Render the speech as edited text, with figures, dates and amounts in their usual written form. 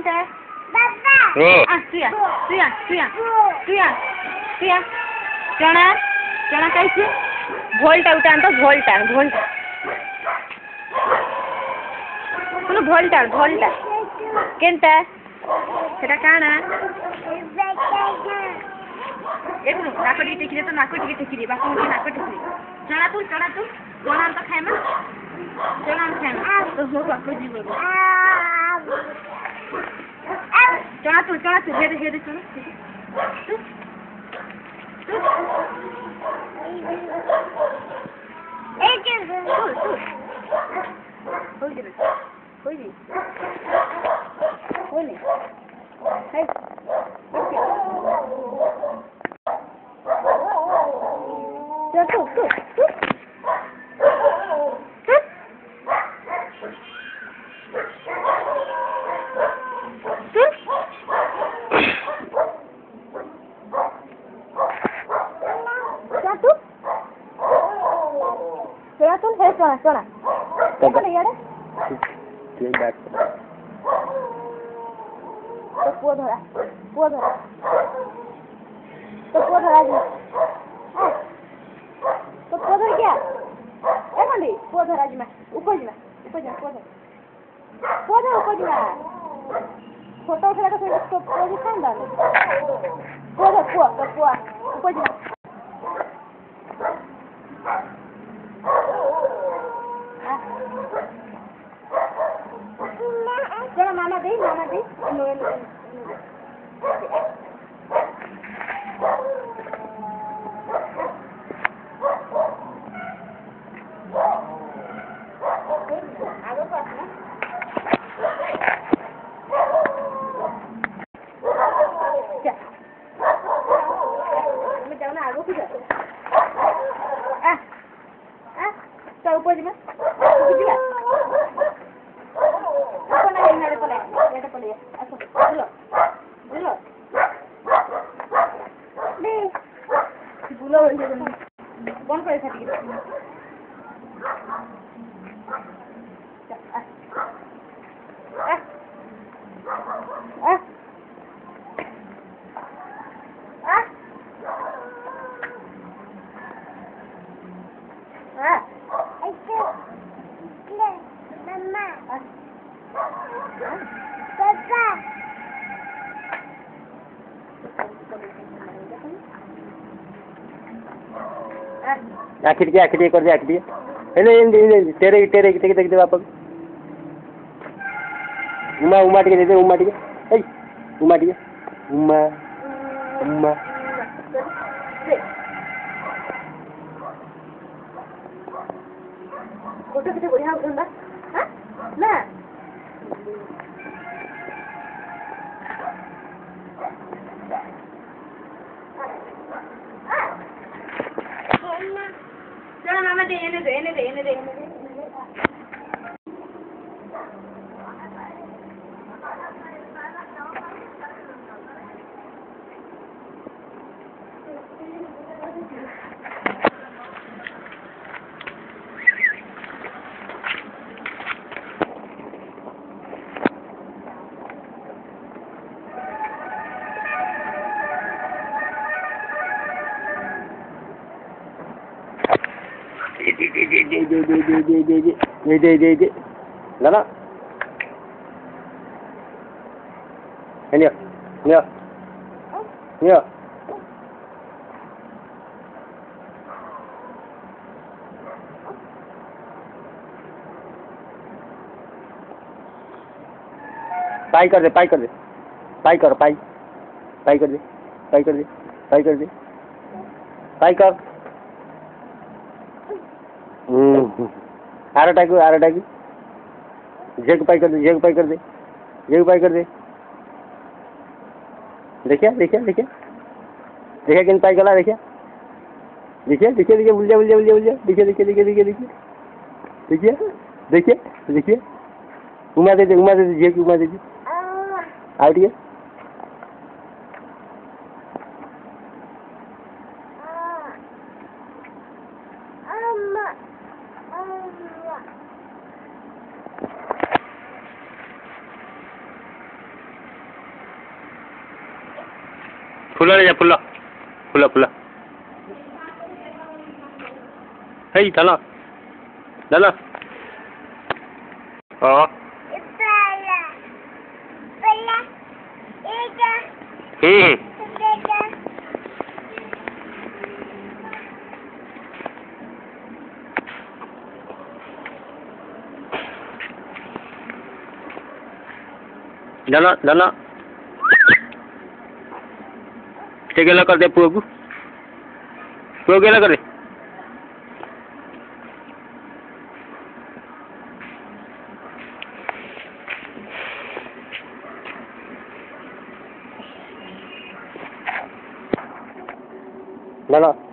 କେନ୍ତା ସୁୟା ଚଣା ଚଣା ଖାଇଛି ଭୋଲଟା ଗୋଟେ ଆଣ ତ ଭୋଲଟା ଶୁଣୁ ଭୋଲଟା କେନ୍ତା ସେଟା କାଣା ଦେଖୁନୁ ନାକ ଟିକେ ଟେକିଦେ ତ ନାକ ଟିକେ ଟେକିଦେ ବାପା ଟିକେ ନାକ ଟେକିଦେ ଚଣା ତୁ ଚଣା ତ ଖାଇମା ତ ମୋ ବାପ ଯିବ ଚଣା ତୁ ଘେରେ ଚଣା चना पुआ धरा तो पुआ धरा तो पुआ धर क्या खंडी पुआ धरा जी में ऊपर जी पुआ धर ऊपर जी फोटो उठा तो पुआ जी खान डाले पुआ ऊपर जी चलो मामा दे आगे पास ना जाओ ना आगे कुछ चल ऊपर जी में कौन करे था आखिर कर दे आखिर तेरे देख दे बापा उमा टे दे उमा टे उमा फोटो कितने बढ़िया होता है ना चलो मामा दे दे लाना पाई कर दे पाई कर आरटा की जेग पाई कर दे देखिए किन पाई गला देखिए बुल जा देखिए उमा दे जेग उमा दे आउटिए ଫୁଲ ନେଇଯା ଫୁଲ ଫୁଲ ଫୁଲ ହେଇ ଚାଲ ଚାଲ ହଁ जाना जाना से गेला कर दे पुआ को गेला कर दे जाना